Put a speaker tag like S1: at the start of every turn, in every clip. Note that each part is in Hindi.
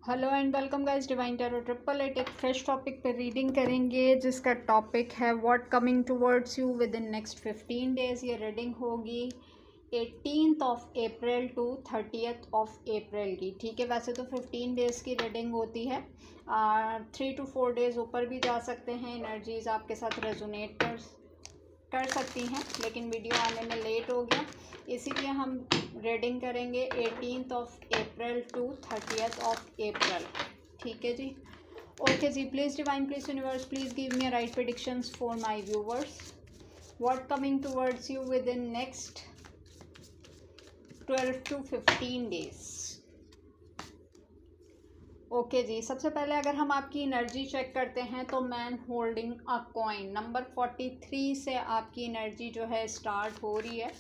S1: Hello and welcome guys, divine tarot 888 एक फ्रेश टॉपिक पे रीडिंग करेंगे जिसका टॉपिक है what coming towards you with in next 15 days. ये रीडिंग होगी 18th of April to 30th of April की। ठीक है, वैसे तो 15 डेज़ की रीडिंग होती है, 3 to 4 डेज़ ऊपर भी जा सकते हैं। एनर्जीज आपके साथ रेजोनेट कर सकती हैं, लेकिन वीडियो आने में लेट हो गया, इसीलिए हम रीडिंग करेंगे 18th of April to 30th of April. ठीक है जी, ओके जी। Please divine, please universe, please give me right predictions for my viewers. What coming towards you with in next 12 to 15 days. Okay जी, सबसे पहले अगर हम आपकी एनर्जी चेक करते हैं तो man holding a coin number 43 से आपकी एनर्जी जो है स्टार्ट हो रही है।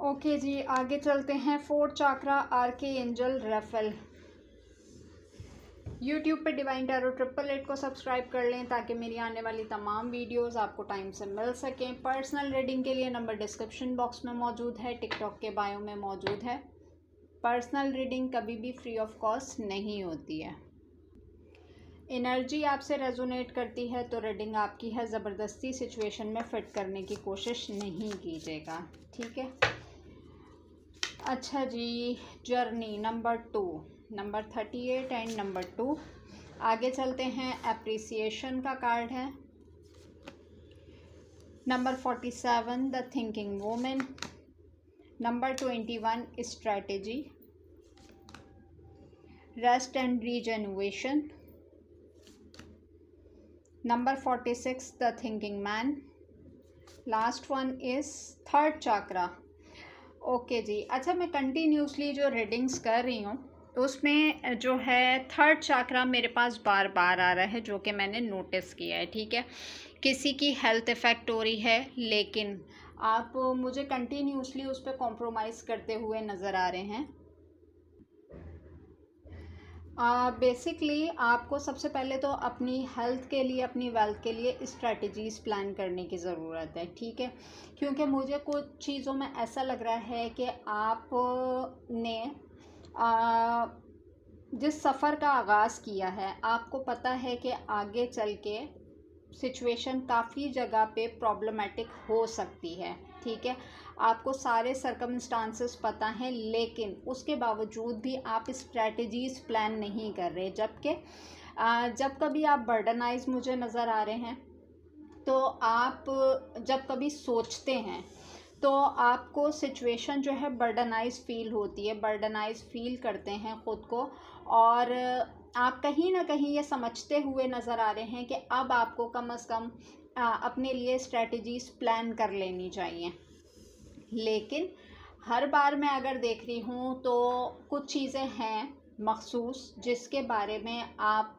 S1: ओके जी, आगे चलते हैं। 4th चक्रा आर्के एंजल रेफेल। यूट्यूब पे डिवाइन टैरो 888 को सब्सक्राइब कर लें ताकि मेरी आने वाली तमाम वीडियोस आपको टाइम से मिल सकें। पर्सनल रीडिंग के लिए नंबर डिस्क्रिप्शन बॉक्स में मौजूद है, टिकटॉक के बायो में मौजूद है। पर्सनल रीडिंग कभी भी फ्री ऑफ कॉस्ट नहीं होती है। एनर्जी आपसे रेजोनेट करती है तो रीडिंग आपकी है, ज़बरदस्ती सिचुएशन में फिट करने की कोशिश नहीं कीजिएगा। ठीक है, अच्छा जी। Journey number 2, number 38 and number 2। आगे चलते हैं। एप्रिसिएशन का कार्ड है number 47, the thinking women. Number 21, strategy, rest and rejuvenation. Number 46, the thinking man. Last one is 3rd chakra. Okay जी, अच्छा, मैं कंटिन्यूसली जो रीडिंग्स कर रही हूँ उसमें जो है 3rd चक्रा मेरे पास बार बार आ रहा है, जो कि मैंने नोटिस किया है। ठीक है, किसी की हेल्थ इफ़ेक्ट हो रही है, लेकिन आप मुझे कंटिन्यूसली उस पर कॉम्प्रोमाइज़ करते हुए नज़र आ रहे हैं। बेसिकली आपको सबसे पहले तो अपनी हेल्थ के लिए, अपनी वेल्थ के लिए स्ट्रैटेजीज़ प्लान करने की ज़रूरत है। ठीक है, क्योंकि मुझे कुछ चीज़ों में ऐसा लग रहा है कि आप ने जिस सफ़र का आगाज़ किया है, आपको पता है कि आगे चल के सिचुएशन काफ़ी जगह पे प्रॉब्लमेटिक हो सकती है। ठीक है, आपको सारे सर्कमस्टांसेस पता हैं, लेकिन उसके बावजूद भी आप स्ट्रैटेजीज़ प्लान नहीं कर रहे। जबकि जब कभी आप बर्डनाइज मुझे नज़र आ रहे हैं, तो आप जब कभी सोचते हैं तो आपको सिचुएशन जो है बर्डनाइज फील होती है, बर्डनाइज फील करते हैं ख़ुद को, और आप कहीं ना कहीं ये समझते हुए नज़र आ रहे हैं कि अब आपको कम से कम अपने लिए स्ट्रैटेजीज़ प्लान कर लेनी चाहिए। लेकिन हर बार मैं अगर देख रही हूँ तो कुछ चीज़ें हैं मखसूस जिसके बारे में आप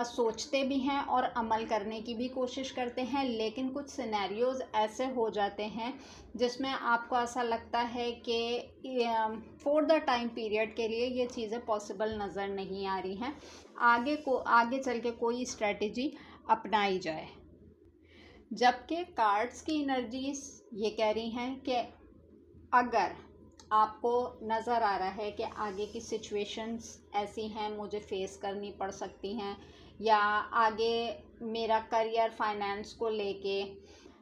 S1: सोचते भी हैं और अमल करने की भी कोशिश करते हैं, लेकिन कुछ सिनेरियोज़ ऐसे हो जाते हैं जिसमें आपको ऐसा लगता है कि फॉर द टाइम पीरियड के लिए ये चीज़ें पॉसिबल नज़र नहीं आ रही हैं। आगे चल के कोई स्ट्रैटेजी अपनाई जाए। जबकि कार्ड्स की एनर्जीज ये कह रही हैं कि अगर आपको नज़र आ रहा है कि आगे की सिचुएशंस ऐसी हैं, मुझे फेस करनी पड़ सकती हैं, या आगे मेरा करियर, फाइनेंस को लेके,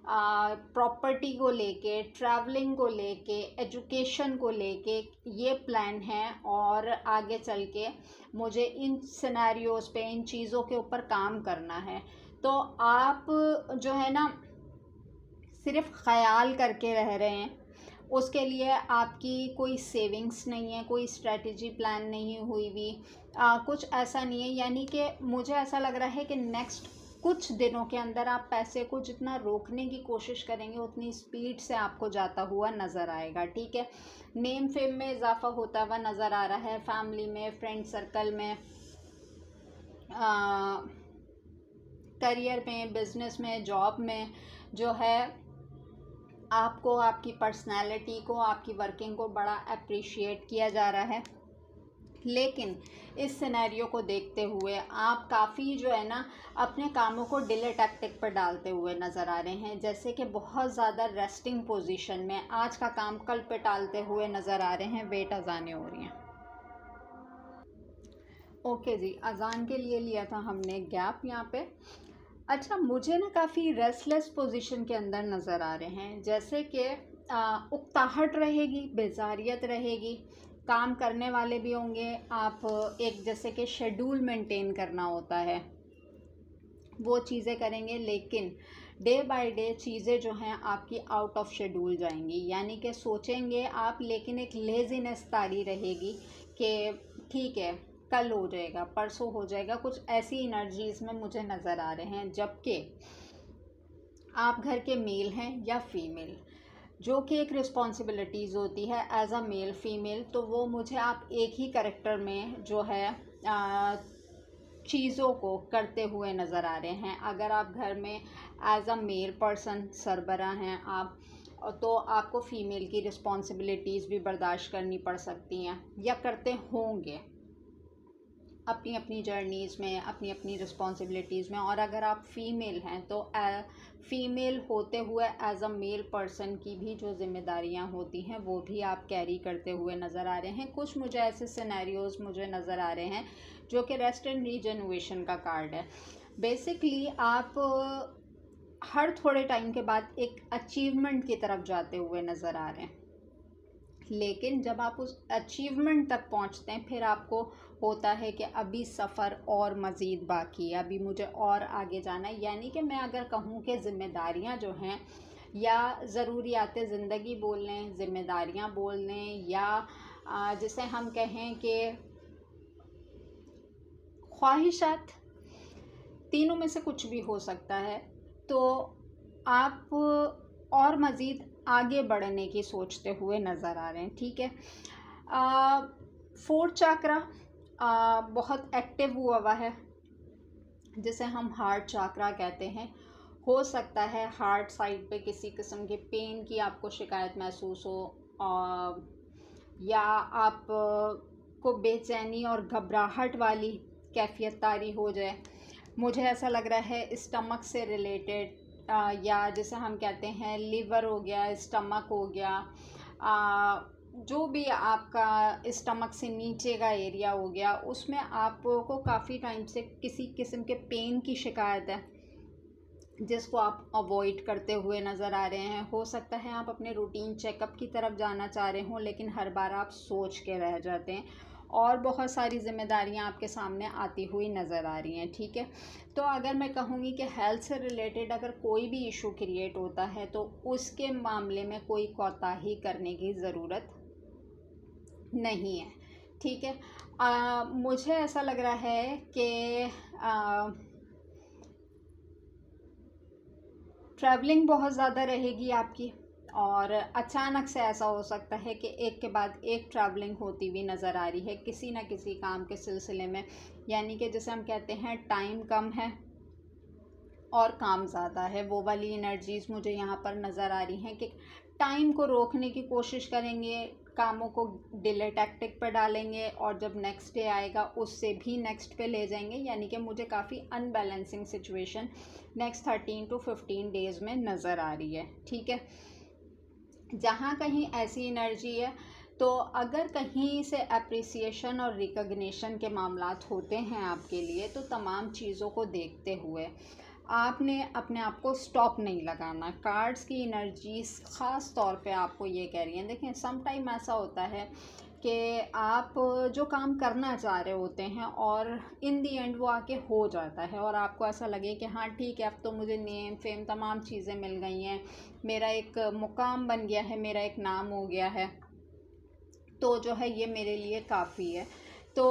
S1: प्रॉपर्टी को लेके, ट्रैवलिंग को लेके, एजुकेशन को लेके ये प्लान है, और आगे चल के मुझे इन सिनेरियोज़ पे, इन चीज़ों के ऊपर काम करना है, तो आप जो है ना सिर्फ ख़याल करके रह रहे हैं। उसके लिए आपकी कोई सेविंग्स नहीं है, कोई स्ट्रेटजी प्लान नहीं हुई हुई, कुछ ऐसा नहीं है। यानी कि मुझे ऐसा लग रहा है कि नेक्स्ट कुछ दिनों के अंदर आप पैसे को जितना रोकने की कोशिश करेंगे उतनी स्पीड से आपको जाता हुआ नज़र आएगा। ठीक है, नेम फेम में इजाफा होता हुआ नज़र आ रहा है, फैमिली में, फ्रेंड सर्कल में, करियर में, बिजनेस में, जॉब में जो है आपको, आपकी पर्सनालिटी को, आपकी वर्किंग को बड़ा अप्रिशिएट किया जा रहा है। लेकिन इस सिनेरियो को देखते हुए आप काफ़ी जो है ना अपने कामों को डिले टैक्टिक पर डालते हुए नज़र आ रहे हैं, जैसे कि बहुत ज़्यादा रेस्टिंग पोजीशन में आज का काम कल पे टालते हुए नज़र आ रहे हैं, वेट अजाने हो रही हैं। ओके जी, अज़ान के लिए लिया था हमने गैप यहाँ पे। अच्छा, मुझे ना काफ़ी रेस्टलेस पोजीशन के अंदर नज़र आ रहे हैं, जैसे कि उकताहट रहेगी, बेजारियत रहेगी, काम करने वाले भी होंगे आप, एक जैसे कि शेड्यूल मेंटेन करना होता है वो चीज़ें करेंगे, लेकिन डे बाय डे चीज़ें जो हैं आपकी आउट ऑफ शेड्यूल जाएंगी, यानी कि सोचेंगे आप लेकिन एक लेज़ीनेस तारी रहेगी कि ठीक है कल हो जाएगा, परसों हो जाएगा, कुछ ऐसी एनर्जीज़ में मुझे नज़र आ रहे हैं। जबकि आप घर के मेल हैं या फीमेल, जो कि एक रिस्पॉन्सिबिलिटीज़ होती है एज अ मेल फीमेल, तो वो मुझे आप एक ही करेक्टर में जो है चीज़ों को करते हुए नज़र आ रहे हैं। अगर आप घर में एज अ मेल पर्सन सरबरा हैं आप, तो आपको फ़ीमेल की रिस्पॉन्सिबिलिटीज़ भी बर्दाश्त करनी पड़ सकती हैं या करते होंगे अपनी अपनी जर्नीज़ में, अपनी अपनी रिस्पॉन्सिबिलिटीज़ में। और अगर आप फ़ीमेल हैं तो फ़ीमेल होते हुए एज अ मेल पर्सन की भी जो ज़िम्मेदारियां होती हैं वो भी आप कैरी करते हुए नज़र आ रहे हैं। कुछ मुझे ऐसे सिनेरियोज़ मुझे नज़र आ रहे हैं जो कि रेस्ट एंड रीजनरेशन का कार्ड है। बेसिकली आप हर थोड़े टाइम के बाद एक अचीवमेंट की तरफ जाते हुए नज़र आ रहे हैं, लेकिन जब आप उस अचीवमेंट तक पहुंचते हैं फिर आपको होता है कि अभी सफ़र और मज़ीद बाकी है, अभी मुझे और आगे जाना है। यानी कि मैं अगर कहूँ कि ज़िम्मेदारियां जो हैं, या ज़रूरियात ज़िंदगी बोल लें, ज़िम्मेदारियां बोल लें, या जिसे हम कहें कि ख्वाहिशात, तीनों में से कुछ भी हो सकता है, तो आप और मज़ीद आगे बढ़ने की सोचते हुए नज़र आ रहे हैं। ठीक है, फोर्थ चाकरा बहुत एक्टिव हुआ हुआ है, जिसे हम हार्ट चाकरा कहते हैं। हो सकता है हार्ट साइड पे किसी किस्म के पेन की आपको शिकायत महसूस हो, या आप को बेचैनी और घबराहट वाली कैफियत तारी हो जाए। मुझे ऐसा लग रहा है स्टमक से रिलेटेड, या जैसे हम कहते हैं लिवर हो गया, स्टमक हो गया, जो भी आपका स्टमक से नीचे का एरिया हो गया, उसमें आपको काफ़ी टाइम से किसी किस्म के पेन की शिकायत है जिसको आप अवॉइड करते हुए नज़र आ रहे हैं। हो सकता है आप अपने रूटीन चेकअप की तरफ जाना चाह रहे हों, लेकिन हर बार आप सोच के रह जाते हैं और बहुत सारी ज़िम्मेदारियां आपके सामने आती हुई नज़र आ रही हैं। ठीक है, तो अगर मैं कहूँगी कि हेल्थ से रिलेटेड अगर कोई भी इशू क्रिएट होता है तो उसके मामले में कोई कोताही करने की ज़रूरत नहीं है। ठीक है, मुझे ऐसा लग रहा है कि ट्रैवलिंग बहुत ज़्यादा रहेगी आपकी, और अचानक से ऐसा हो सकता है कि एक के बाद एक ट्रैवलिंग होती हुई नज़र आ रही है किसी न किसी काम के सिलसिले में। यानी कि जैसे हम कहते हैं टाइम कम है और काम ज़्यादा है, वो वाली एनर्जीज़ मुझे यहाँ पर नज़र आ रही हैं कि टाइम को रोकने की कोशिश करेंगे, कामों को डिले टैक्टिक पर डालेंगे, और जब नेक्स्ट डे आएगा उससे भी नेक्स्ट पे ले जाएंगे। यानी कि मुझे काफ़ी unbalancing situation next 13 to 15 days में नज़र आ रही है। ठीक है, जहाँ कहीं ऐसी एनर्जी है, तो अगर कहीं से अप्रिसिएशन और रिकग्निशन के मामलात होते हैं आपके लिए, तो तमाम चीज़ों को देखते हुए आपने अपने आप को स्टॉप नहीं लगाना। कार्ड्स की एनर्जीज ख़ास तौर पे आपको ये कह रही हैं। देखिए, सम टाइम ऐसा होता है कि आप जो काम करना चाह रहे होते हैं और इन दी एंड वो आके हो जाता है, और आपको ऐसा लगे कि हाँ ठीक है, अब तो मुझे नेम फेम तमाम चीज़ें मिल गई हैं, मेरा एक मुकाम बन गया है, मेरा एक नाम हो गया है, तो जो है ये मेरे लिए काफ़ी है। तो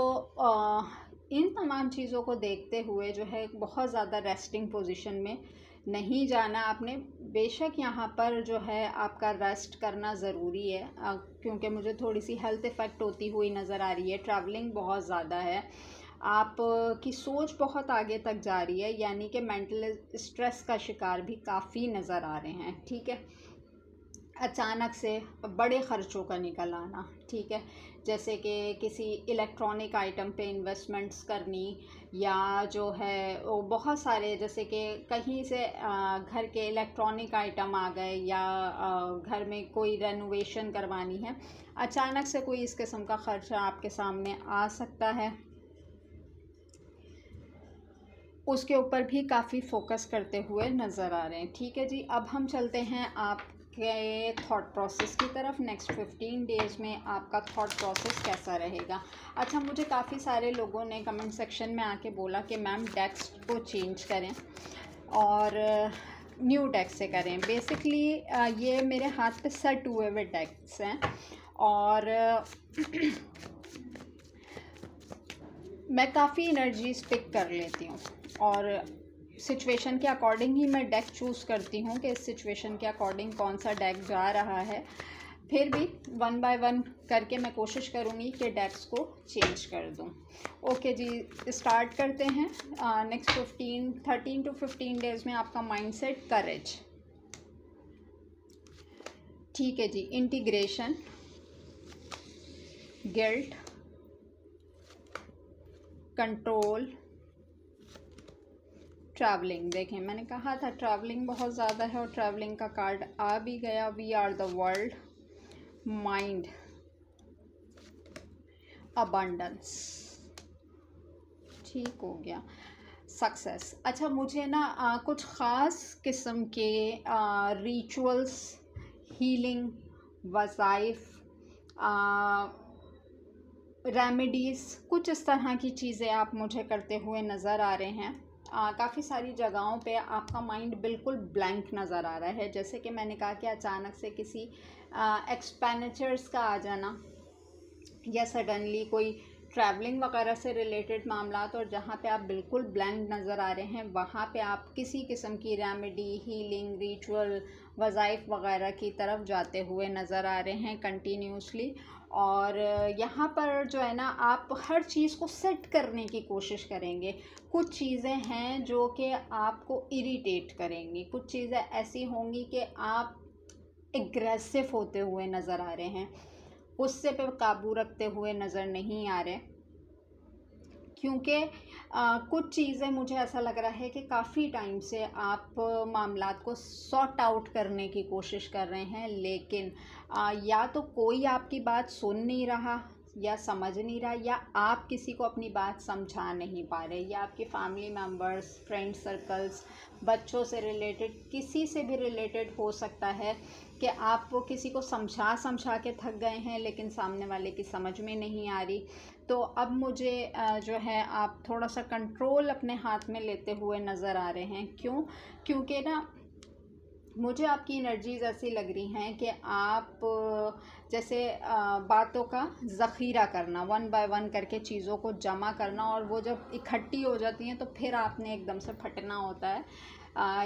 S1: इन तमाम चीज़ों को देखते हुए जो है बहुत ज़्यादा रेस्टिंग पोजीशन में नहीं जाना आपने। बेशक यहाँ पर जो है आपका रेस्ट करना ज़रूरी है, क्योंकि मुझे थोड़ी सी हेल्थ इफ़ेक्ट होती हुई नज़र आ रही है। ट्रैवलिंग बहुत ज़्यादा है, आप की सोच बहुत आगे तक जा रही है, यानी कि मेंटल स्ट्रेस का शिकार भी काफ़ी नज़र आ रहे हैं। ठीक है, अचानक से बड़े ख़र्चों का निकल आना। ठीक है, जैसे कि किसी इलेक्ट्रॉनिक आइटम पे इन्वेस्टमेंट्स करनी, या जो है वो बहुत सारे जैसे कि कहीं से घर के इलेक्ट्रॉनिक आइटम आ गए, या घर में कोई रेनोवेशन करवानी है, अचानक से कोई इस किस्म का ख़र्चा आपके सामने आ सकता है। उसके ऊपर भी काफ़ी फोकस करते हुए नज़र आ रहे हैं। ठीक है जी, अब हम चलते हैं आपके थॉट प्रोसेस की तरफ। नेक्स्ट 15 डेज़ में आपका थॉट प्रोसेस कैसा रहेगा। अच्छा, मुझे काफ़ी सारे लोगों ने कमेंट सेक्शन में आके बोला कि मैम डेक्स को चेंज करें और न्यू डेक्स से करें। बेसिकली ये मेरे हाथ पे सेट हुए हुए डेक्स हैं और मैं काफ़ी एनर्जीज पिक कर लेती हूँ और सिचुएशन के अकॉर्डिंग ही मैं डेक चूज़ करती हूँ कि इस सिचुएशन के अकॉर्डिंग कौन सा डेक जा रहा है। फिर भी 1 बाय 1 करके मैं कोशिश करूँगी कि डेक्स को चेंज कर दूँ। ओके जी, स्टार्ट करते हैं। नेक्स्ट 13 to 15 डेज़ में आपका माइंडसेट करेज, ठीक है जी, इंटीग्रेशन, गिल्ट, कंट्रोल, ट्रैवलिंग। देखें, मैंने कहा था ट्रैवलिंग बहुत ज़्यादा है और ट्रैवलिंग का कार्ड आ भी गया। We are the world, mind, abundance, ठीक हो गया, सक्सेस। अच्छा, मुझे ना कुछ ख़ास किस्म के रिचुअल्स, हीलिंग, वज़ाइफ, रेमेडीज़, कुछ इस तरह की चीज़ें आप मुझे करते हुए नज़र आ रहे हैं। काफ़ी सारी जगहों पे आपका माइंड बिल्कुल ब्लैंक नज़र आ रहा है। जैसे कि मैंने कहा कि अचानक से किसी एक्सपेंडिचर्स का आ जाना या सडनली कोई ट्रैवलिंग वगैरह से रिलेटेड मामला, और जहाँ पे आप बिल्कुल ब्लैंक नज़र आ रहे हैं वहाँ पे आप किसी किस्म की रेमेडी, हीलिंग, रिचुअल, वज़ाइफ वगैरह की तरफ जाते हुए नज़र आ रहे हैं कंटिन्यूसली। और यहाँ पर जो है ना, आप हर चीज़ को सेट करने की कोशिश करेंगे। कुछ चीज़ें हैं जो कि आपको इरिटेट करेंगी, कुछ चीज़ें ऐसी होंगी कि आप एग्रेसिव होते हुए नज़र आ रहे हैं, गुस्से पे काबू रखते हुए नज़र नहीं आ रहे। क्योंकि कुछ चीज़ें मुझे ऐसा लग रहा है कि काफ़ी टाइम से आप मामलात को सॉर्ट आउट करने की कोशिश कर रहे हैं, लेकिन या तो कोई आपकी बात सुन नहीं रहा या समझ नहीं रहा, या आप किसी को अपनी बात समझा नहीं पा रहे, या आपके फैमिली मेम्बर्स, फ्रेंड सर्कल्स, बच्चों से रिलेटेड, किसी से भी रिलेटेड हो सकता है कि आप वो किसी को समझा के थक गए हैं लेकिन सामने वाले की समझ में नहीं आ रही। तो अब मुझे जो है आप थोड़ा सा कंट्रोल अपने हाथ में लेते हुए नज़र आ रहे हैं। क्यों? क्योंकि ना मुझे आपकी एनर्जीज़ ऐसी लग रही हैं कि आप जैसे बातों का ज़ख़ीरा करना, 1 बाय 1 करके चीज़ों को जमा करना, और वो जब इकट्ठी हो जाती हैं तो फिर आपने एकदम से फटना होता है।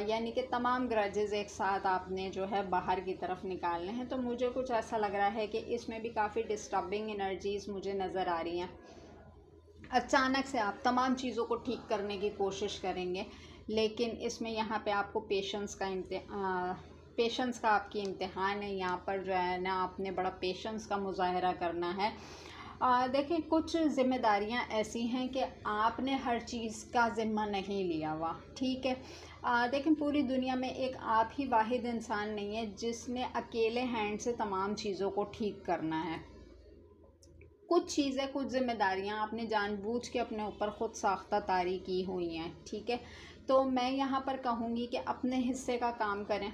S1: यानी कि तमाम ग्रजेस एक साथ आपने जो है बाहर की तरफ निकालने हैं। तो मुझे कुछ ऐसा लग रहा है कि इसमें भी काफ़ी डिस्टर्बिंग एनर्जीज़ मुझे नज़र आ रही हैं। अचानक से आप तमाम चीज़ों को ठीक करने की कोशिश करेंगे, लेकिन इसमें यहाँ पे आपको पेशेंस का आपकी इम्तिहान है। यहाँ पर जो है ना, आपने बड़ा पेशेंस का मुजाहरा करना है। देखें, कुछ ज़िम्मेदारियाँ ऐसी हैं कि आपने हर चीज़ का ज़िम्मा नहीं लिया हुआ, ठीक है। देखें, पूरी दुनिया में एक आप ही वाहिद इंसान नहीं है जिसने अकेले हैंड से तमाम चीज़ों को ठीक करना है। कुछ चीज़ें, कुछ ज़िम्मेदारियाँ आपने जानबूझ के अपने ऊपर ख़ुद साख्ता तारी की हुई हैं, ठीक है। तो मैं यहाँ पर कहूँगी कि अपने हिस्से का काम करें।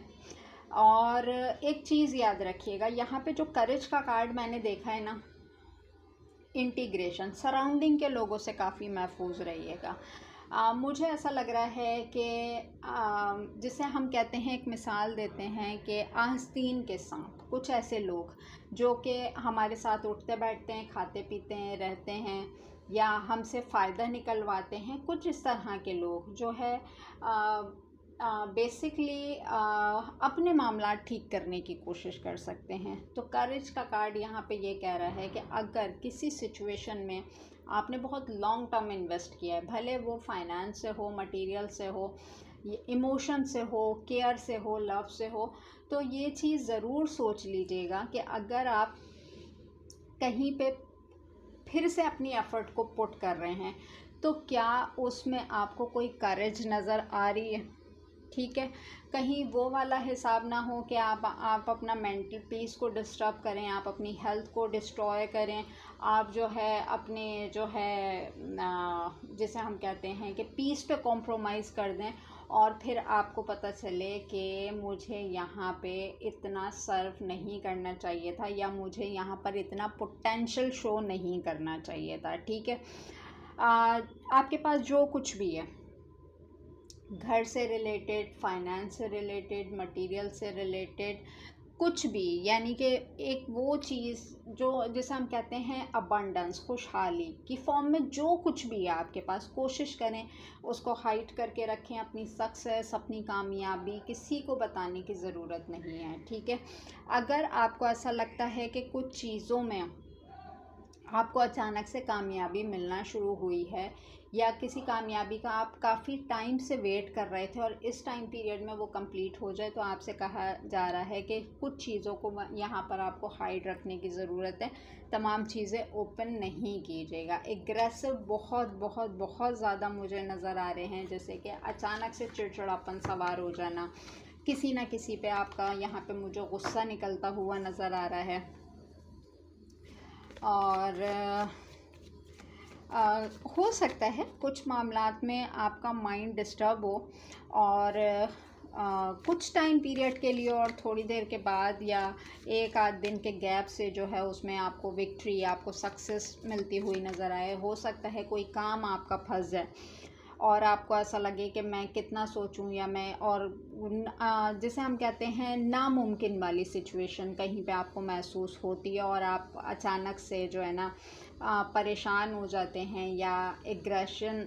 S1: और एक चीज़ याद रखिएगा, यहाँ पे जो करेज का कार्ड मैंने देखा है ना, इंटीग्रेशन, सराउंडिंग के लोगों से काफ़ी महफूज रहिएगा। मुझे ऐसा लग रहा है कि जिसे हम कहते हैं, एक मिसाल देते हैं कि आस्तीन के सांप, कुछ ऐसे लोग जो कि हमारे साथ उठते बैठते हैं, खाते पीते हैं, रहते हैं, या हमसे फ़ायदा निकलवाते हैं। कुछ इस तरह के लोग जो है बेसिकली अपने मामला ठीक करने की कोशिश कर सकते हैं। तो करेज का कार्ड यहाँ पे ये कह रहा है कि अगर किसी सिचुएशन में आपने बहुत लॉन्ग टर्म इन्वेस्ट किया है, भले वो फाइनेंस से हो, मटेरियल से हो, इमोशन से हो, केयर से हो, लव से हो, तो ये चीज़ ज़रूर सोच लीजिएगा कि अगर आप कहीं पे फिर से अपनी एफ़र्ट को पुट कर रहे हैं तो क्या उसमें आपको कोई करेज नज़र आ रही है। ठीक है। कहीं वो वाला हिसाब ना हो कि आप अपना मेंटल पीस को डिस्टर्ब करें, आप अपनी हेल्थ को डिस्ट्रॉय करें, आप जो है अपने जो है जिसे हम कहते हैं कि पीस पे कॉम्प्रोमाइज़ कर दें, और फिर आपको पता चले कि मुझे यहाँ पे इतना सर्व नहीं करना चाहिए था, या मुझे यहाँ पर इतना पोटेंशियल शो नहीं करना चाहिए था। ठीक है। आपके पास जो कुछ भी है, घर से रिलेटेड, फाइनेंस से रिलेटेड, मटेरियल से रिलेटेड, कुछ भी, यानी कि एक वो चीज़ जो जिसे हम कहते हैं अबंडेंस, खुशहाली की फॉर्म में जो कुछ भी है आपके पास, कोशिश करें उसको हाइड करके रखें। अपनी सक्सेस, अपनी कामयाबी किसी को बताने की ज़रूरत नहीं है। ठीक है। अगर आपको ऐसा लगता है कि कुछ चीज़ों में आपको अचानक से कामयाबी मिलना शुरू हुई है, या किसी कामयाबी का आप काफ़ी टाइम से वेट कर रहे थे और इस टाइम पीरियड में वो कंप्लीट हो जाए, तो आपसे कहा जा रहा है कि कुछ चीज़ों को यहाँ पर आपको हाइड रखने की ज़रूरत है। तमाम चीज़ें ओपन नहीं कीजिएगा। एग्रेसिव बहुत बहुत बहुत ज़्यादा मुझे नज़र आ रहे हैं, जैसे कि अचानक से चिड़चिड़ापन सवार हो जाना, किसी ना किसी पे आपका यहाँ पे मुझे गुस्सा निकलता हुआ नज़र आ रहा है। और हो सकता है कुछ मामलात में आपका माइंड डिस्टर्ब हो, और कुछ टाइम पीरियड के लिए और थोड़ी देर के बाद या एक आध दिन के गैप से जो है उसमें आपको विक्ट्री, आपको सक्सेस मिलती हुई नज़र आए। हो सकता है कोई काम आपका फंस जाए और आपको ऐसा लगे कि मैं कितना सोचूं, या मैं, और जिसे हम कहते हैं नामुमकिन वाली सिचुएशन कहीं पे आपको महसूस होती है, और आप अचानक से जो है ना परेशान हो जाते हैं, या एग्रेशन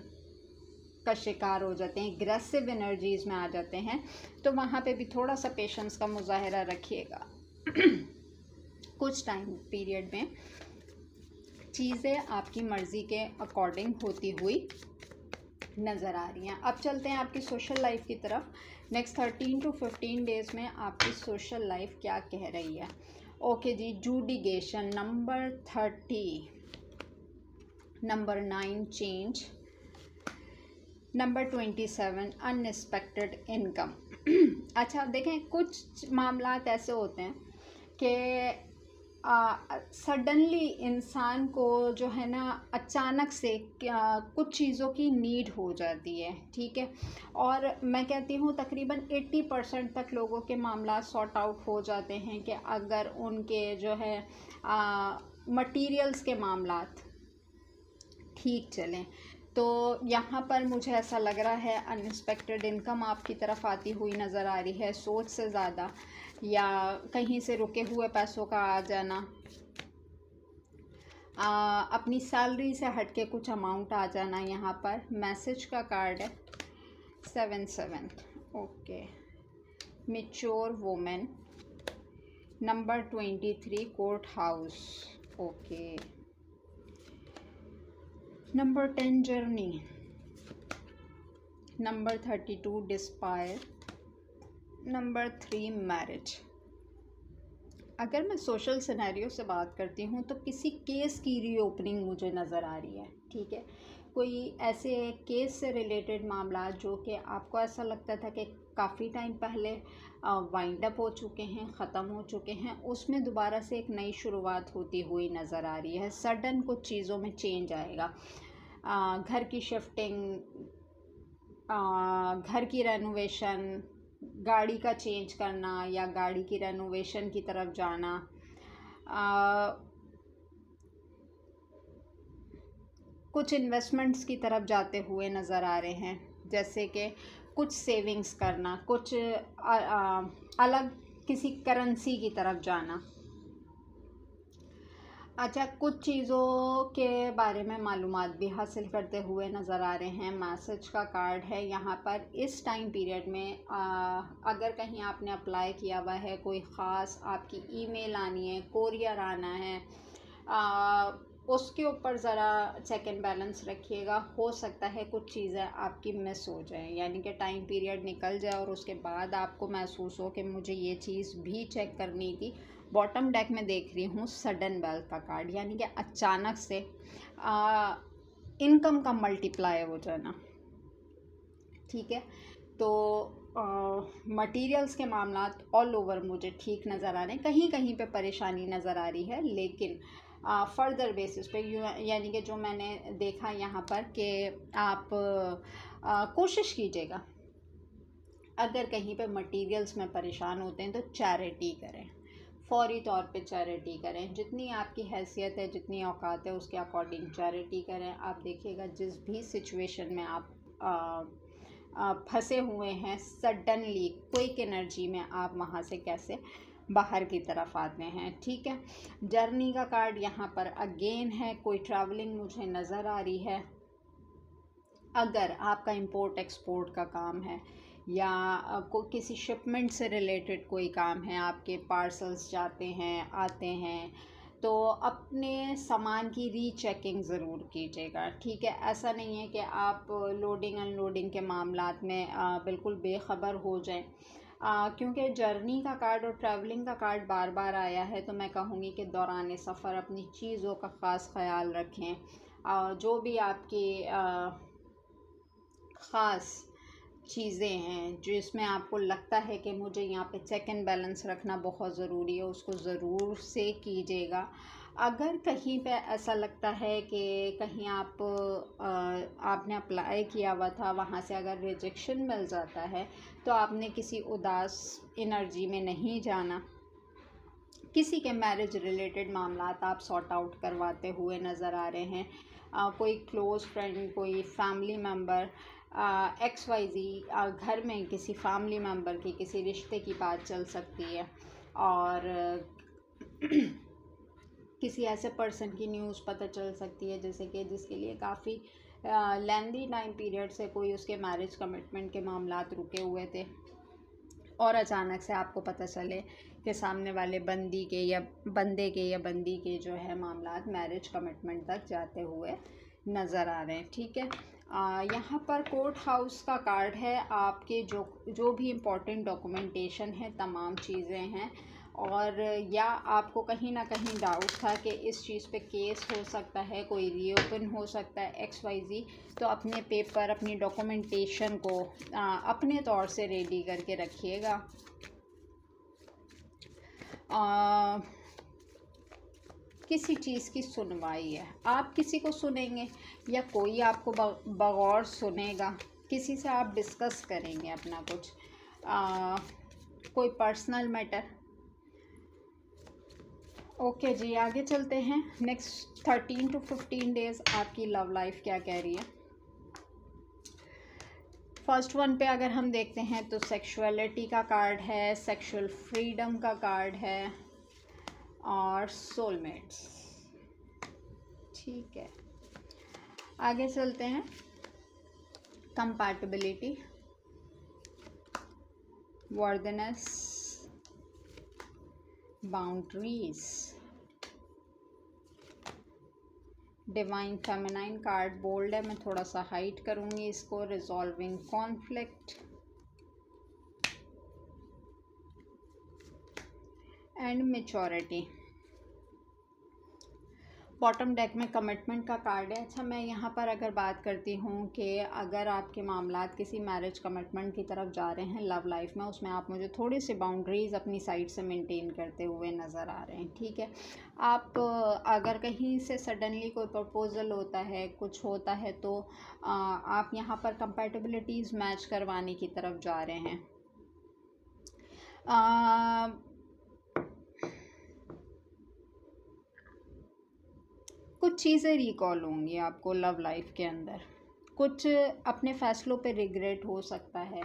S1: का शिकार हो जाते हैं, एग्रेसिव एनर्जीज़ में आ जाते हैं, तो वहाँ पे भी थोड़ा सा पेशेंस का मुजाहरा रखिएगा। कुछ टाइम पीरियड में चीज़ें आपकी मर्ज़ी के अकॉर्डिंग होती हुई नज़र आ रही हैं। अब चलते हैं आपकी सोशल लाइफ की तरफ। नेक्स्ट 13 to 15 डेज़ में आपकी सोशल लाइफ क्या कह रही है। ओके जी, जूडिगेशन, number 30, number 9 change, number 27 unexpected income. अच्छा देखें, कुछ मामलात ऐसे होते हैं कि सडनली इंसान को जो है ना अचानक से कुछ चीज़ों की नीड हो जाती है। ठीक है। और मैं कहती हूँ तकरीबन 80% तक लोगों के मामला सॉर्ट आउट हो जाते हैं कि अगर उनके जो है मटीरियल्स के मामलात ठीक चलें। तो यहाँ पर मुझे ऐसा लग रहा है अनएक्सपेक्टेड इनकम आपकी तरफ आती हुई नज़र आ रही है, सोच से ज़्यादा, या कहीं से रुके हुए पैसों का आ जाना, अपनी सैलरी से हटके कुछ अमाउंट आ जाना। यहाँ पर मैसेज का कार्ड है 7-7। Okay, mature women, number 23 court house. Okay, number 10 journey, number 32 despair, number 3 marriage. अगर मैं सोशल सिनेरियो से बात करती हूँ तो किसी केस की रीओपनिंग मुझे नज़र आ रही है। ठीक है। कोई ऐसे केस से रिलेटेड मामला जो कि आपको ऐसा लगता था कि काफ़ी टाइम पहले वाइंड अप हो चुके हैं, ख़त्म हो चुके हैं, उसमें दोबारा से एक नई शुरुआत होती हुई नज़र आ रही है। सडन कुछ चीज़ों में चेंज आएगा। घर की शिफ्टिंग, घर की रेनोवेशन, गाड़ी का चेंज करना, या गाड़ी की रेनोवेशन की तरफ जाना, कुछ इन्वेस्टमेंट्स की तरफ जाते हुए नज़र आ रहे हैं, जैसे कि कुछ सेविंग्स करना, कुछ अलग किसी करेंसी की तरफ जाना। अच्छा, कुछ चीज़ों के बारे में मालूमात भी हासिल करते हुए नज़र आ रहे हैं। मैसेज का कार्ड है यहाँ पर। इस टाइम पीरियड में अगर कहीं आपने अप्लाई किया हुआ है, कोई ख़ास आपकी ईमेल आनी है, कोरियर आना है, उसके ऊपर ज़रा चेक एंड बैलेंस रखिएगा। हो सकता है कुछ चीज़ें आपकी मिस हो जाएं, यानी कि टाइम पीरियड निकल जाए और उसके बाद आपको महसूस हो कि मुझे ये चीज़ भी चेक करनी थी। बॉटम डेक में देख रही हूँ सडन वेल्थ का कार्ड, यानी कि अचानक से इनकम का मल्टीप्लाई हो जाना। ठीक है। तो मटेरियल्स के मामलात ऑल ओवर मुझे ठीक नज़र आ रहे हैं, कहीं कहीं पे परेशानी नज़र आ रही है, लेकिन फर्दर बेसिस पे यानी कि जो मैंने देखा यहाँ पर कि आप कोशिश कीजिएगा, अगर कहीं पे मटेरियल्स में परेशान होते हैं तो चैरिटी करें, फौरी तौर पे चैरिटी करें, जितनी आपकी हैसियत है, जितनी औकात है उसके अकॉर्डिंग चैरिटी करें। आप देखिएगा जिस भी सिचुएशन में आप फंसे हुए हैं, सडनली क्विक एनर्जी में आप वहाँ से कैसे बाहर की तरफ आते हैं। ठीक है, जर्नी का कार्ड यहाँ पर अगेन है, कोई ट्रैवलिंग मुझे नज़र आ रही है। अगर आपका इंपोर्ट एक्सपोर्ट का काम है या कोई किसी शिपमेंट से रिलेटेड कोई काम है, आपके पार्सल्स जाते हैं आते हैं, तो अपने सामान की रीचेकिंग ज़रूर कीजिएगा। ठीक है, ऐसा नहीं है कि आप लोडिंग अनलोडिंग के मामलात में बिल्कुल बेखबर हो जाएं, क्योंकि जर्नी का कार्ड और ट्रैवलिंग का कार्ड बार बार आया है, तो मैं कहूँगी कि दौरान सफ़र अपनी चीज़ों का ख़ास ख्याल रखें। जो भी आपकी ख़ास चीज़ें हैं जिसमें आपको लगता है कि मुझे यहाँ पे चेक एंड बैलेंस रखना बहुत ज़रूरी है, उसको ज़रूर से कीजिएगा। अगर कहीं पे ऐसा लगता है कि कहीं आपने अप्लाई किया हुआ था, वहाँ से अगर रिजेक्शन मिल जाता है, तो आपने किसी उदास एनर्जी में नहीं जाना। किसी के मैरिज रिलेटेड मामलात आप सॉर्ट आउट करवाते हुए नज़र आ रहे हैं। कोई क्लोज़ फ्रेंड, कोई फैमिली मेम्बर, XYZ घर में किसी फैमिली मेम्बर की किसी रिश्ते की बात चल सकती है, और किसी ऐसे पर्सन की न्यूज़ पता चल सकती है जैसे कि जिसके लिए काफ़ी लेंदी टाइम पीरियड से कोई उसके मैरिज कमिटमेंट के मामलात रुके हुए थे, और अचानक से आपको पता चले कि सामने वाले बंदे के या बंदी के जो है मामलात मैरिज कमिटमेंट तक जाते हुए नज़र आ रहे हैं। ठीक है, यहाँ पर कोर्ट हाउस का कार्ड है। आपके जो भी इम्पोर्टेंट डॉक्यूमेंटेशन है, तमाम चीज़ें हैं, और या आपको कहीं ना कहीं डाउट था कि इस चीज़ पे केस हो सकता है, कोई रीओपन हो सकता है, XYZ, तो अपने पेपर, अपनी डॉक्यूमेंटेशन को अपने तौर से रेडी करके रखिएगा। किसी चीज़ की सुनवाई है, आप किसी को सुनेंगे या कोई आपको बगौर सुनेगा, किसी से आप डिस्कस करेंगे अपना कुछ कोई पर्सनल मैटर। ओके जी, आगे चलते हैं। नेक्स्ट 13 to 15 डेज़ आपकी लव लाइफ क्या कह रही है। फर्स्ट वन पे अगर हम देखते हैं तो सेक्सुअलिटी का कार्ड है, सेक्सुअल फ्रीडम का कार्ड है, और सोलमेट्स। ठीक है, आगे चलते हैं। Compatibility, worthiness, boundaries, divine feminine card bold है, मैं थोड़ा सा हाइट करूँगी इसको। Resolving conflict and maturity. Bottom deck में कमिटमेंट का कार्ड है। अच्छा, मैं यहाँ पर अगर बात करती हूँ कि अगर आपके मामलात किसी मैरिज कमिटमेंट की तरफ जा रहे हैं लव लाइफ में, उसमें आप मुझे थोड़ी सी बाउंड्रीज़ अपनी साइड से मेंटेन करते हुए नज़र आ रहे हैं। ठीक है, आप अगर कहीं से सडनली कोई प्रपोज़ल होता है, कुछ होता है, तो आप यहाँ पर कंपैटिबिलिटीज़ मैच करवाने की तरफ जा रहे हैं। कुछ चीज़ें रिकॉल होंगी आपको लव लाइफ के अंदर, कुछ अपने फ़ैसलों पे रिग्रेट हो सकता है।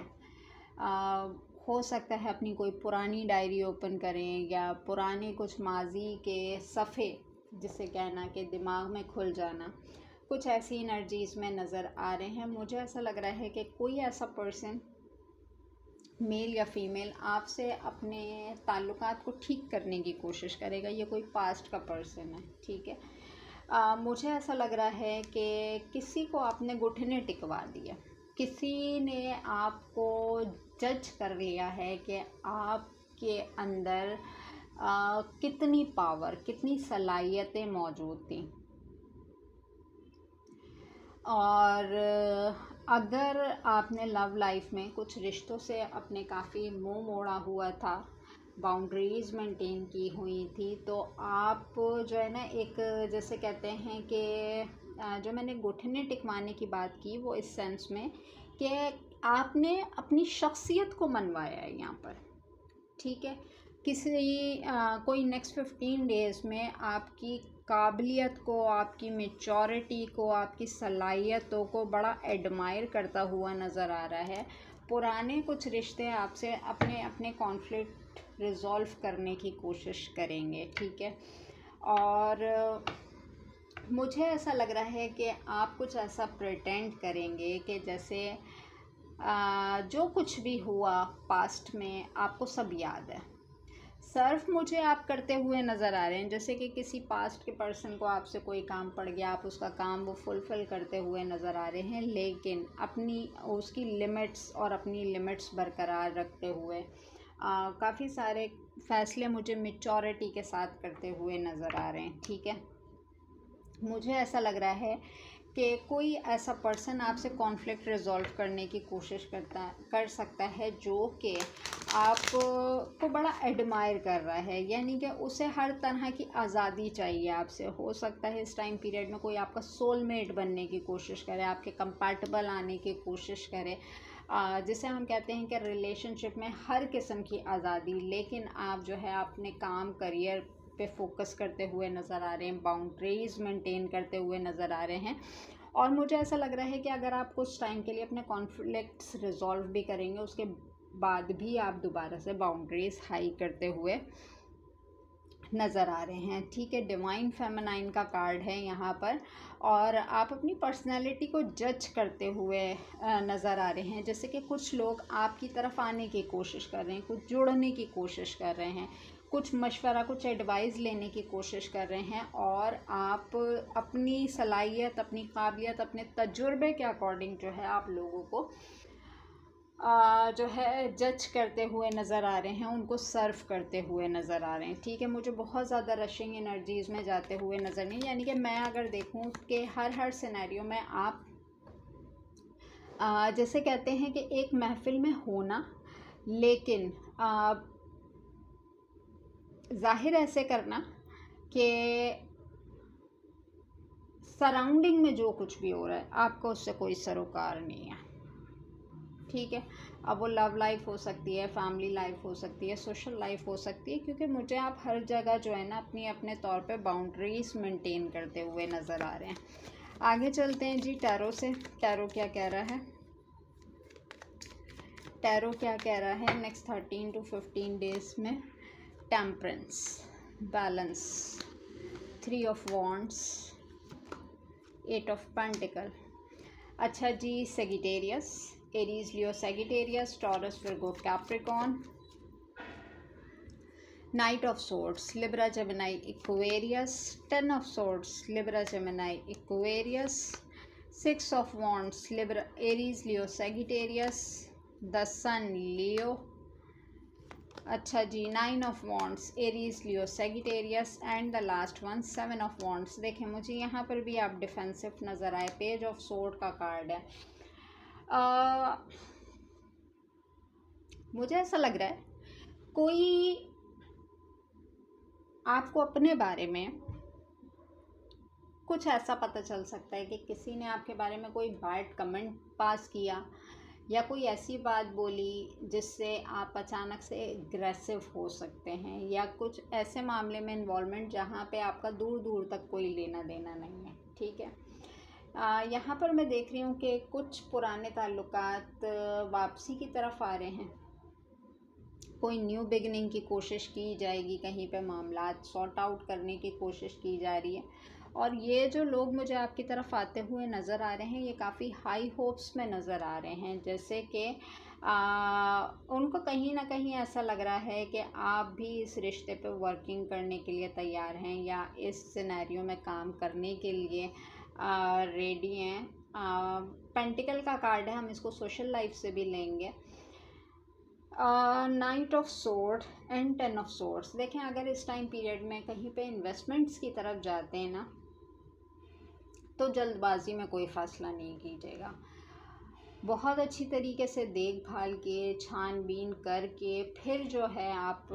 S1: हो सकता है अपनी कोई पुरानी डायरी ओपन करें, या पुराने कुछ माजी के सफ़े जिसे कहना कि दिमाग में खुल जाना, कुछ ऐसी एनर्जीज़ में नज़र आ रहे हैं। मुझे ऐसा लग रहा है कि कोई ऐसा पर्सन, मेल या फीमेल, आपसे अपने ताल्लुकात को ठीक करने की कोशिश करेगा। ये कोई पास्ट का पर्सन है। ठीक है, मुझे ऐसा लग रहा है कि किसी को आपने घुटने टिकवा दिया, किसी ने आपको जज कर लिया है कि आपके अंदर कितनी पावर, कितनी सलाहियतें मौजूद थी, और अगर आपने लव लाइफ में कुछ रिश्तों से अपने काफ़ी मुंह मोड़ा हुआ था, बाउंड्रीज़ मेंटेन की हुई थी, तो आप जो है ना, एक जैसे कहते हैं कि जो मैंने घुटने टिकवाने की बात की वो इस सेंस में कि आपने अपनी शख्सियत को मनवाया है यहाँ पर, ठीक है। कोई नेक्स्ट 15 डेज़ में आपकी काबिलियत को, आपकी मेचॉरिटी को, आपकी सलाहियतों को बड़ा एडमायर करता हुआ नज़र आ रहा है। पुराने कुछ रिश्ते आपसे अपने अपने कॉन्फ्लिक्ट रिज़ॉल्व करने की कोशिश करेंगे, ठीक है। और मुझे ऐसा लग रहा है कि आप कुछ ऐसा प्रिटेंड करेंगे कि जैसे जो कुछ भी हुआ पास्ट में आपको सब याद है। सर्व मुझे आप करते हुए नज़र आ रहे हैं, जैसे कि किसी पास्ट के पर्सन को आपसे कोई काम पड़ गया, आप उसका काम वो फुलफ़िल करते हुए नज़र आ रहे हैं, लेकिन अपनी उसकी लिमिट्स और अपनी लिमिट्स बरकरार रखते हुए काफ़ी सारे फ़ैसले मुझे मैच्योरिटी के साथ करते हुए नज़र आ रहे हैं, ठीक है। मुझे ऐसा लग रहा है कि कोई ऐसा पर्सन आपसे कॉन्फ्लिक्ट रिजॉल्व करने की कोशिश कर सकता है जो कि आपको बड़ा एडमायर कर रहा है, यानी कि उसे हर तरह की आज़ादी चाहिए आपसे। हो सकता है इस टाइम पीरियड में कोई आपका सोलमेट बनने की कोशिश करे, आपके कंपैटिबल आने की कोशिश करे, जिसे हम कहते हैं कि रिलेशनशिप में हर किस्म की आज़ादी, लेकिन आप जो है अपने काम करियर पे फोकस करते हुए नज़र आ रहे हैं, बाउंड्रीज़ मेंटेन करते हुए नज़र आ रहे हैं। और मुझे ऐसा लग रहा है कि अगर आप कुछ टाइम के लिए अपने कॉन्फ्लिक्ट्स रिजॉल्व भी करेंगे, उसके बाद भी आप दोबारा से बाउंड्रीज़ हाई करते हुए नज़र आ रहे हैं, ठीक है। डिवाइन फेमिनाइन का कार्ड है यहाँ पर, और आप अपनी पर्सनैलिटी को जज करते हुए नज़र आ रहे हैं, जैसे कि कुछ लोग आपकी तरफ आने की कोशिश कर रहे हैं, कुछ जुड़ने की कोशिश कर रहे हैं, कुछ मशवरा, कुछ एडवाइस लेने की कोशिश कर रहे हैं, और आप अपनी सलाहियत, अपनी काबिलियत, अपने तजुर्बे के अकॉर्डिंग जो है आप लोगों को जो है जज करते हुए नज़र आ रहे हैं, उनको सर्व करते हुए नज़र आ रहे हैं, ठीक है। मुझे बहुत ज़्यादा रशिंग एनर्जीज़ में जाते हुए नज़र नहीं, यानी कि मैं अगर देखूं कि हर सिनेरियो में आप जैसे कहते हैं कि एक महफिल में होना, लेकिन ज़ाहिर ऐसे करना कि सराउंडिंग में जो कुछ भी हो रहा है आपको उससे कोई सरोकार नहीं है, ठीक है। अब वो लव लाइफ हो सकती है, फैमिली लाइफ हो सकती है, सोशल लाइफ हो सकती है, क्योंकि मुझे आप हर जगह जो है ना अपनी अपने तौर पे बाउंड्रीज मेंटेन करते हुए नज़र आ रहे हैं। आगे चलते हैं जी टैरो से। टैरो क्या कह रहा है? टैरो क्या कह रहा है नेक्स्ट 13 to 15 डेज में? Temperance, balance, 3 of wands, 8 of pentacle. अच्छा जी, Sagittarius, Aries, Leo, Sagittarius, Taurus, Virgo, Capricorn, knight of swords, Libra, Gemini, Aquarius, 10 of swords, Libra, Gemini, Aquarius, 6 of wands, Libra, Aries, Leo, Sagittarius, the sun, Leo. अच्छा जी, 9 of wands, Aries, Leo, Sagittarius, and the last one 7 of wands. देखें मुझे यहाँ पर भी आप डिफेंसिव नज़र आए, पेज ऑफ सोर्ड का कार्ड है। मुझे ऐसा लग रहा है कोई आपको अपने बारे में कुछ ऐसा पता चल सकता है कि किसी ने आपके बारे में कोई बैड कमेंट पास किया, या कोई ऐसी बात बोली जिससे आप अचानक से एग्रेसिव हो सकते हैं, या कुछ ऐसे मामले में इन्वॉल्वमेंट जहाँ पे आपका दूर दूर तक कोई लेना देना नहीं है, ठीक है। यहाँ पर मैं देख रही हूँ कि कुछ पुराने ताल्लुकात वापसी की तरफ आ रहे हैं, कोई न्यू बिगनिंग की कोशिश की जाएगी, कहीं पे मामलात सॉर्ट आउट करने की कोशिश की जा रही है। और ये जो लोग मुझे आपकी तरफ आते हुए नज़र आ रहे हैं, ये काफ़ी हाई होप्स में नज़र आ रहे हैं, जैसे कि उनको कहीं ना कहीं ऐसा लग रहा है कि आप भी इस रिश्ते पे वर्किंग करने के लिए तैयार हैं, या इस सिनेरियो में काम करने के लिए रेडी हैं। पेंटिकल का कार्ड है, हम इसको सोशल लाइफ से भी लेंगे। Night of sword and 10 of swords. देखें, अगर इस टाइम पीरियड में कहीं पे इन्वेस्टमेंट्स की तरफ जाते हैं ना, तो जल्दबाजी में कोई फ़ैसला नहीं कीजिएगा। बहुत अच्छी तरीके से देखभाल के, छानबीन करके फिर जो है आप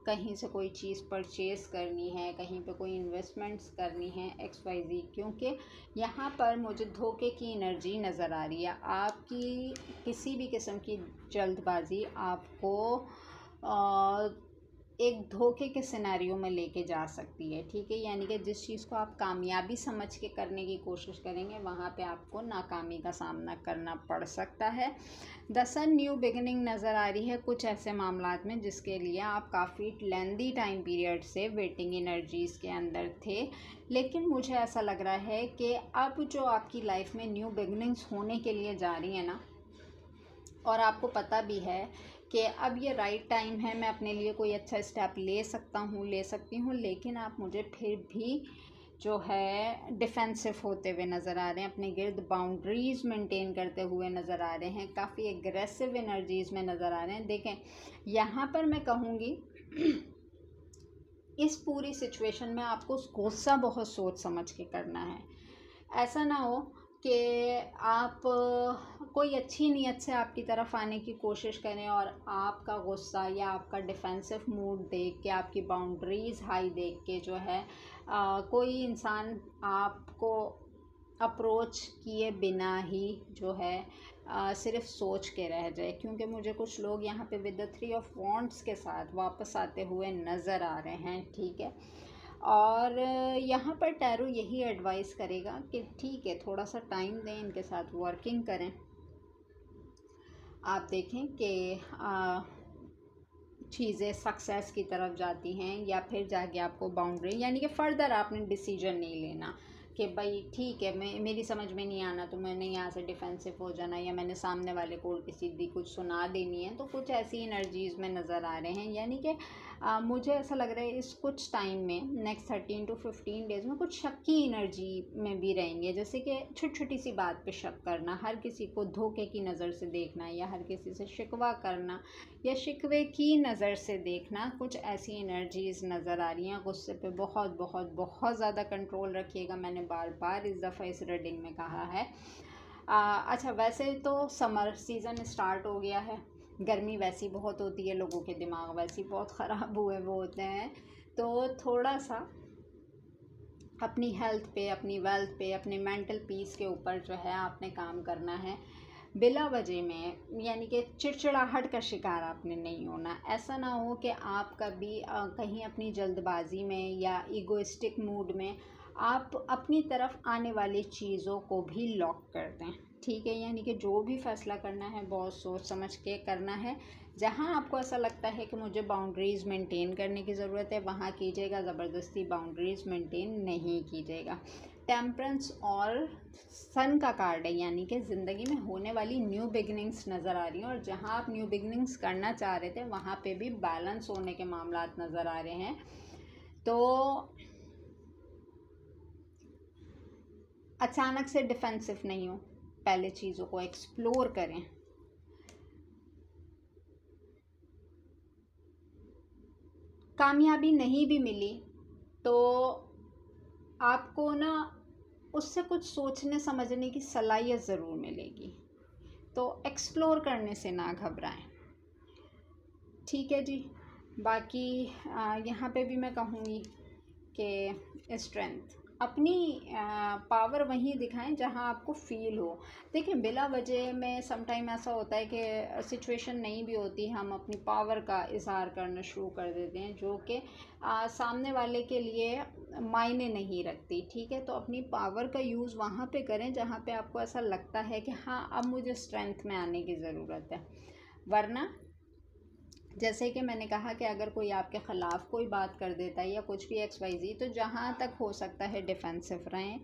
S1: कहीं से कोई चीज़ परचेज़ करनी है, कहीं पे कोई इन्वेस्टमेंट्स करनी है XYZ, क्योंकि यहाँ पर मुझे धोखे की एनर्जी नज़र आ रही है। आपकी किसी भी किस्म की जल्दबाज़ी आपको एक धोखे के सिनेरियो में लेके जा सकती है, ठीक है। यानी कि जिस चीज़ को आप कामयाबी समझ के करने की कोशिश करेंगे, वहाँ पे आपको नाकामी का सामना करना पड़ सकता है। द सन न्यू बिगिनिंग नज़र आ रही है कुछ ऐसे मामलात में जिसके लिए आप काफ़ी लेंदी टाइम पीरियड से वेटिंग एनर्जीज़ के अंदर थे, लेकिन मुझे ऐसा लग रहा है कि अब जो आपकी लाइफ में न्यू बिगिनिंग्स होने के लिए जा रही है ना, और आपको पता भी है कि अब ये राइट टाइम है, मैं अपने लिए कोई अच्छा स्टेप ले सकती हूँ, लेकिन आप मुझे फिर भी जो है डिफेंसिव होते हुए नज़र आ रहे हैं, अपने गिर्द बाउंड्रीज़ मेंटेन करते हुए नज़र आ रहे हैं, काफ़ी एग्रेसिव एनर्जीज़ में नज़र आ रहे हैं। देखें, यहाँ पर मैं कहूँगी इस पूरी सिचुएशन में आपको गुस्सा बहुत सोच समझ के करना है। ऐसा ना हो कि आप कोई अच्छी नीयत से आपकी तरफ आने की कोशिश करें और आपका गुस्सा या आपका डिफेंसिव मूड देख के, आपकी बाउंड्रीज़ हाई देख के जो है कोई इंसान आपको अप्रोच किए बिना ही जो है सिर्फ सोच के रह जाए। क्योंकि मुझे कुछ लोग यहाँ पे विद द 3 ऑफ वॉन्ड्स के साथ वापस आते हुए नज़र आ रहे हैं, ठीक है। और यहाँ पर टैरो यही एडवाइस करेगा कि ठीक है, थोड़ा सा टाइम दें, इनके साथ वर्किंग करें। आप देखें कि चीज़ें सक्सेस की तरफ जाती हैं या फिर जाके आपको बाउंड्री, यानी कि फ़र्दर आपने डिसीजन नहीं लेना कि भाई ठीक है, मेरी समझ में नहीं आना तो मैंने यहाँ से डिफेंसिव हो जाना, या मैंने सामने वाले को उल्टी सीधी कुछ सुना देनी है। तो कुछ ऐसी एनर्जीज़ में नज़र आ रहे हैं, यानी कि मुझे ऐसा लग रहा है इस कुछ टाइम में, नेक्स्ट 13 to 15 डेज़ में कुछ शक की एनर्जी में भी रहेंगे। जैसे कि छोटी छोटी सी बात पे शक करना, हर किसी को धोखे की नज़र से देखना, या हर किसी से शिकवा करना या शिकवे की नज़र से देखना, कुछ ऐसी एनर्जीज़ नज़र आ रही हैं। गुस्से पे बहुत बहुत बहुत ज़्यादा कंट्रोल रखिएगा, मैंने बार बार इस दफ़ा इस रीडिंग में कहा है। अच्छा, वैसे तो समर सीज़न स्टार्ट हो गया है, गर्मी वैसी बहुत होती है, लोगों के दिमाग वैसे ही बहुत ख़राब हुए वो होते हैं, तो थोड़ा सा अपनी हेल्थ पे, अपनी वेल्थ पे, अपनी मेंटल पीस के ऊपर जो है आपने काम करना है। बिला वजह में, यानी कि चिड़चिड़ाहट का शिकार आपने नहीं होना। ऐसा ना हो कि आप कभी कहीं अपनी जल्दबाजी में या ईगोइस्टिक मूड में आप अपनी तरफ आने वाली चीज़ों को भी लॉक कर दें, ठीक है। यानी कि जो भी फ़ैसला करना है बहुत सोच समझ के करना है। जहाँ आपको ऐसा लगता है कि मुझे बाउंड्रीज़ मेंटेन करने की ज़रूरत है, वहाँ कीजिएगा, ज़बरदस्ती बाउंड्रीज़ मेंटेन नहीं कीजिएगा। टेम्परेंस और सन का कार्ड है, यानी कि ज़िंदगी में होने वाली न्यू बिगिनिंग्स नज़र आ रही हैं, और जहाँ आप न्यू बिगिनिंग्स करना चाह रहे थे वहाँ पे भी बैलेंस होने के मामलात नज़र आ रहे हैं। तो अचानक से डिफेंसिव नहीं हो, पहले चीज़ों को एक्सप्लोर करें। कामयाबी नहीं भी मिली तो आपको ना उससे कुछ सोचने समझने की सलाहियत ज़रूर मिलेगी, तो एक्सप्लोर करने से ना घबराएं, ठीक है जी। बाकी यहाँ पे भी मैं कहूँगी कि स्ट्रेंथ, अपनी पावर वहीं दिखाएं जहाँ आपको फील हो। देखिए, बिला वजह में समटाइम ऐसा होता है कि सिचुएशन नहीं भी होती, हम अपनी पावर का इजहार करना शुरू कर देते हैं, जो कि सामने वाले के लिए मायने नहीं रखती, ठीक है। तो अपनी पावर का यूज़ वहाँ पे करें जहाँ पे आपको ऐसा लगता है कि हाँ, अब मुझे स्ट्रेंथ में आने की ज़रूरत है। वरना जैसे कि मैंने कहा कि अगर कोई आपके ख़िलाफ़ कोई बात कर देता है या कुछ भी XYZ, तो जहाँ तक हो सकता है डिफेंसिव रहें।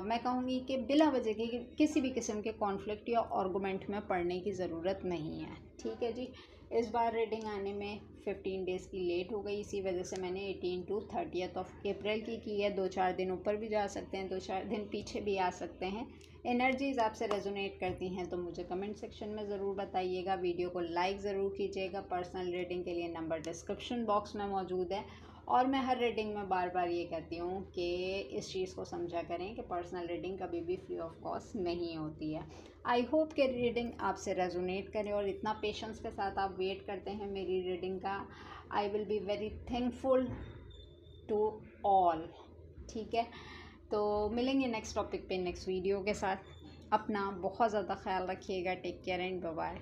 S1: मैं कहूँगी कि बिला वजह के किसी भी किस्म के कॉन्फ्लिक्ट या आर्गूमेंट में पड़ने की ज़रूरत नहीं है, ठीक है जी। इस बार रीडिंग आने में 15 डेज़ की लेट हो गई, इसी वजह से मैंने 18 to 30 अप्रैल की है। 2-4 दिन ऊपर भी जा सकते हैं, 2-4 दिन पीछे भी आ सकते हैं। एनर्जीज़ आपसे रेजोनेट करती हैं तो मुझे कमेंट सेक्शन में ज़रूर बताइएगा। वीडियो को लाइक ज़रूर कीजिएगा। पर्सनल रीडिंग के लिए नंबर डिस्क्रिप्शन बॉक्स में मौजूद है। और मैं हर रीडिंग में बार बार ये कहती हूँ कि इस चीज़ को समझा करें कि पर्सनल रीडिंग कभी भी फ्री ऑफ कॉस्ट नहीं होती है। आई होप कि रीडिंग आपसे रेजोनेट करे और इतना पेशेंस के साथ आप वेट करते हैं मेरी रीडिंग का। I will be very thankful to all. ठीक है, तो मिलेंगे नेक्स्ट टॉपिक पे नेक्स्ट वीडियो के साथ। अपना बहुत ज़्यादा ख्याल रखिएगा। Take care and bye bye.